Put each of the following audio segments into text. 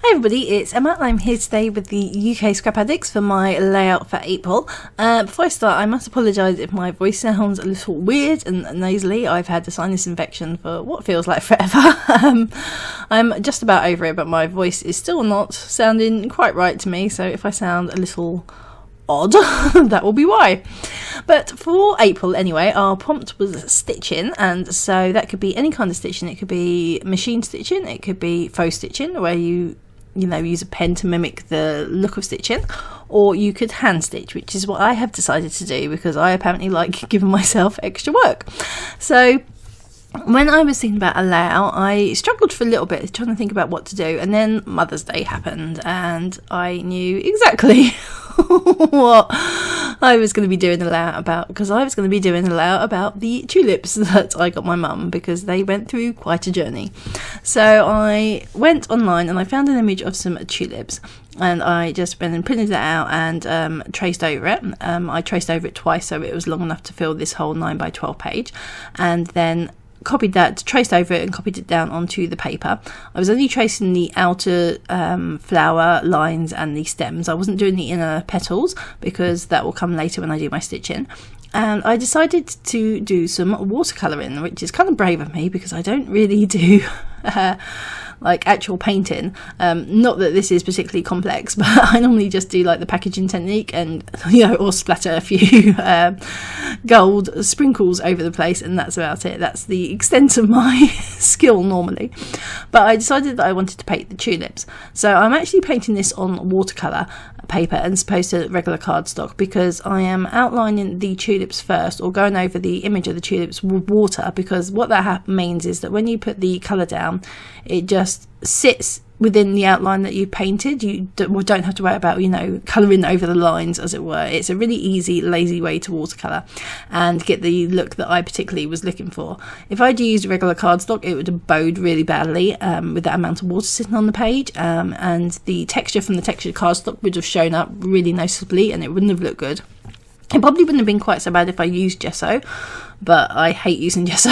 Hey everybody, it's Emma and I'm here today with the UK Scrap Addicts for my layout for April. Before I start, I must apologise if my voice sounds a little weird and nasally. I've had a sinus infection for what feels like forever. I'm just about over it, but my voice is still not sounding quite right to me, so if I sound a little odd, that will be why. But for April anyway, our prompt was stitching, and so that could be any kind of stitching. It could be machine stitching, it could be faux stitching where you use a pen to mimic the look of stitching, or you could hand stitch, which is what I have decided to do because I apparently like giving myself extra work. So when I was thinking about a layout, I struggled for a little bit trying to think about what to do, and then Mother's Day happened and I knew exactly what I was going to be doing a layout about, because I was going to be doing a layout about the tulips that I got my mum, because they went through quite a journey. So I went online and I found an image of some tulips, and I just went and printed it out and traced over it. I traced over it twice, so it was long enough to fill this whole 9x12 page, and then copied that, traced over it and copied it down onto the paper. I was only tracing the outer flower lines and the stems. I wasn't doing the inner petals because that will come later when I do my stitching. And I decided to do some watercolouring, which is kind of brave of me because I don't really do like actual painting. Not that this is particularly complex, but I normally just do like the packaging technique and or splatter a few gold sprinkles over the place, and that's about it. That's the extent of my skill normally. But I decided that I wanted to paint the tulips, so I'm actually painting this on watercolour paper as opposed to regular cardstock, because I am outlining the tulips first, or going over the image of the tulips with water, because what that means is that when you put the colour down, it just sits within the outline that you painted. You don't have to worry about colouring over the lines, as it were. It's a really easy, lazy way to watercolour and get the look that I particularly was looking for. If I'd used regular cardstock, it would have bowed really badly with that amount of water sitting on the page, and the texture from the textured cardstock would have shown up really noticeably and it wouldn't have looked good. It probably wouldn't have been quite so bad if I used gesso, but I hate using gesso.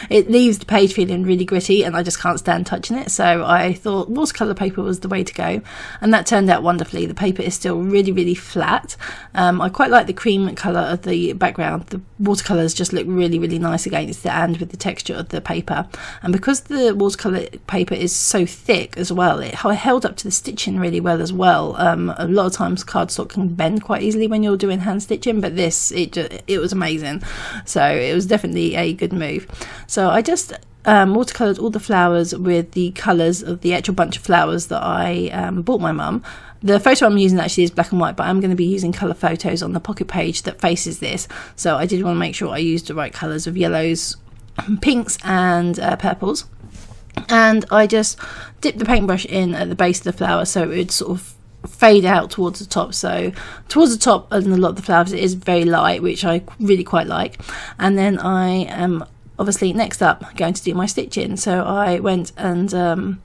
It leaves the page feeling really gritty and I just can't stand touching it, so I thought watercolour paper was the way to go, and that turned out wonderfully. The paper is still really, really flat. I quite like the cream colour of the background. The watercolours just look really, really nice against it and with the texture of the paper, and because the watercolour paper is so thick as well, it held up to the stitching really well as well. A lot of times cardstock can bend quite easily when you're doing hand stitching, but this, it was amazing. So it was definitely a good move. So I just watercoloured all the flowers with the colours of the actual bunch of flowers that I bought my mum. The photo I'm using actually is black and white, but I'm going to be using colour photos on the pocket page that faces this, so I did want to make sure I used the right colours of yellows, pinks and purples. And I just dipped the paintbrush in at the base of the flower so it would sort of fade out towards the top. So towards the top, and a lot of the flowers, it is very light, which I really quite like. And then I am obviously next up going to do my stitching, so I went and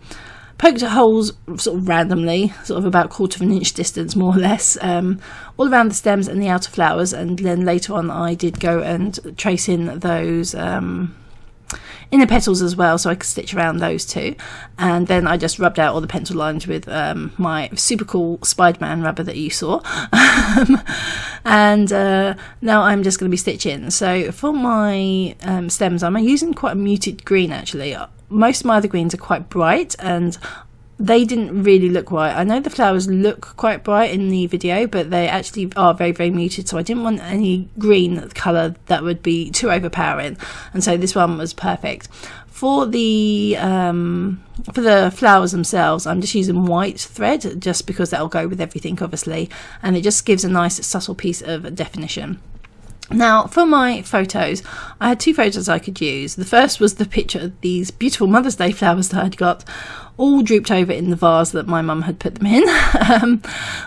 poked holes sort of randomly, sort of about 1/4 of an inch distance more or less, all around the stems and the outer flowers, and then later on I did go and trace in those inner petals as well, so I could stitch around those too. And then I just rubbed out all the pencil lines with my super cool Spider-Man rubber that you saw. And now I'm just going to be stitching. So for my stems, I'm using quite a muted green actually. Most of my other greens are quite bright and they didn't really look right. I know the flowers look quite bright in the video, but they actually are very, very muted, so I didn't want any green colour that would be too overpowering, and so this one was perfect. For the flowers themselves, I'm just using white thread just because that'll go with everything obviously, and it just gives a nice subtle piece of definition. Now for my photos, I had 2 photos I could use. The first was the picture of these beautiful Mother's Day flowers that I'd got all drooped over in the vase that my mum had put them in.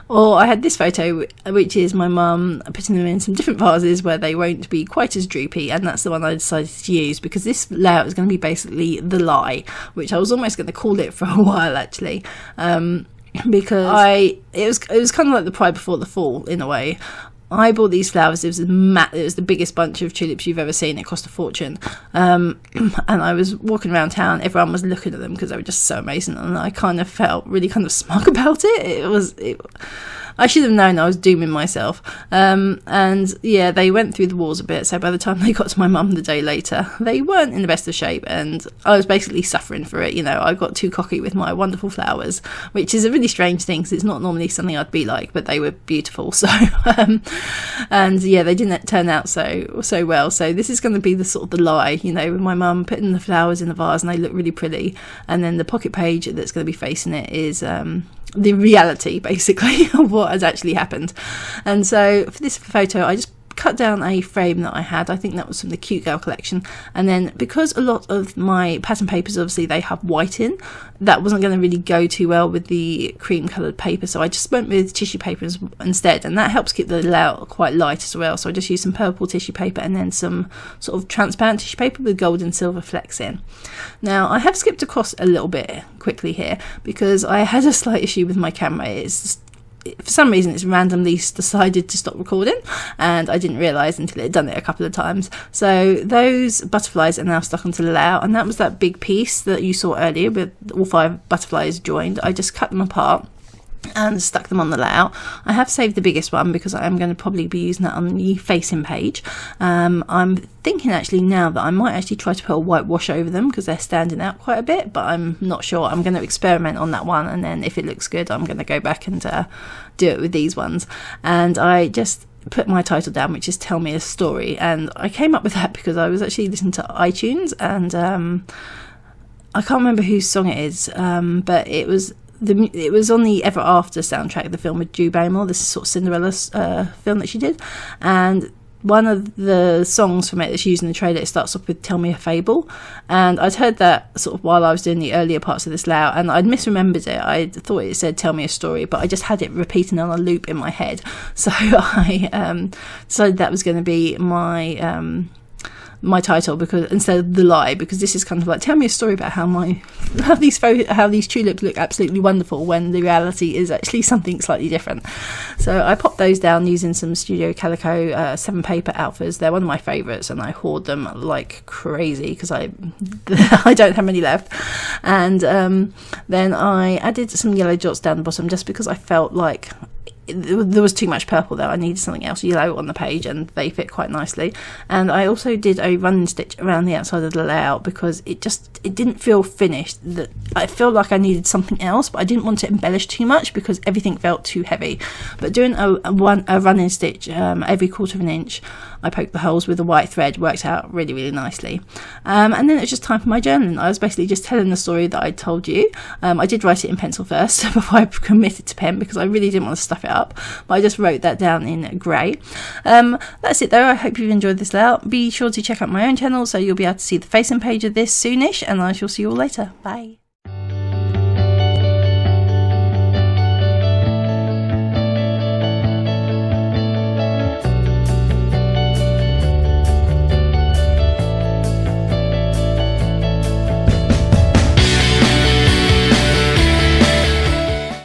Or I had this photo, which is my mum putting them in some different vases where they won't be quite as droopy, and that's the one I decided to use because this layout is going to be basically the lie, which I was almost going to call it for a while actually. Because it was kind of like the pride before the fall in a way. I bought these flowers. It was the biggest bunch of tulips you've ever seen. It cost a fortune. And I was walking around town. Everyone was looking at them because they were just so amazing. And I kind of felt really kind of smug about it. I should have known I was dooming myself. And yeah, they went through the walls a bit. So by the time they got to my mum the day later, they weren't in the best of shape. And I was basically suffering for it. You know, I got too cocky with my wonderful flowers, which is a really strange thing because it's not normally something I'd be like, but they were beautiful. So, and yeah, they didn't turn out so well. So this is going to be the sort of the lie, you know, with my mum putting the flowers in the vase and they look really pretty. And then the pocket page that's going to be facing it is the reality, basically, of what has actually happened. And so for this photo, I just cut down a frame that I had. I think that was from the Cute Girl collection. And then because a lot of my pattern papers, obviously they have white in, that wasn't going to really go too well with the cream coloured paper, so I just went with tissue paper instead, and that helps keep the layout quite light as well. So I just used some purple tissue paper and then some sort of transparent tissue paper with gold and silver flecks in. Now I have skipped across a little bit quickly here because I had a slight issue with my camera. For some reason it's randomly decided to stop recording, and I didn't realise until it had done it a couple of times. So those butterflies are now stuck onto the layout, and that was that big piece that you saw earlier with all 5 butterflies joined. I just cut them apart and stuck them on the layout. I have saved the biggest one because I am going to probably be using that on the facing page. I'm thinking actually now that I might actually try to put a white wash over them because they're standing out quite a bit, but I'm not sure. I'm going to experiment on that one, and then if it looks good I'm going to go back and do it with these ones. And I just put my title down, which is Tell Me a Story, and I came up with that because I was actually listening to iTunes, and I can't remember whose song it is, but it was on the Ever After soundtrack, the film with Drew Barrymore, this sort of Cinderella film that she did, and one of the songs from it that's used in the trailer, it starts off with Tell Me a Fable, and I'd heard that sort of while I was doing the earlier parts of this layout, and I'd misremembered it. I thought it said Tell Me a Story, but I just had it repeating on a loop in my head, so I decided that was going to be my title, because instead of The Lie, because this is kind of like, tell me a story about how these tulips look absolutely wonderful when the reality is actually something slightly different. So I popped those down using some Studio Calico 7 paper alphas. They're one of my favourites, and I hoard them like crazy because I don't have many left. And then I added some yellow dots down the bottom just because I felt like there was too much purple there. I needed something else yellow on the page, and they fit quite nicely. And I also did a running stitch around the outside of the layout because it didn't feel finished. I felt like I needed something else, but I didn't want to embellish too much because everything felt too heavy. But doing a running stitch every 1/4 of an inch, I poked the holes with a white thread, worked out really, really nicely. And then it was just time for my journaling. I was basically just telling the story that I told you. I did write it in pencil first before I committed to pen because I really didn't want to stuff it up, but I just wrote that down in grey. That's it though. I hope you've enjoyed this layout. Be sure to check out my own channel so you'll be able to see the facing page of this soonish, and I shall see you all later. Bye.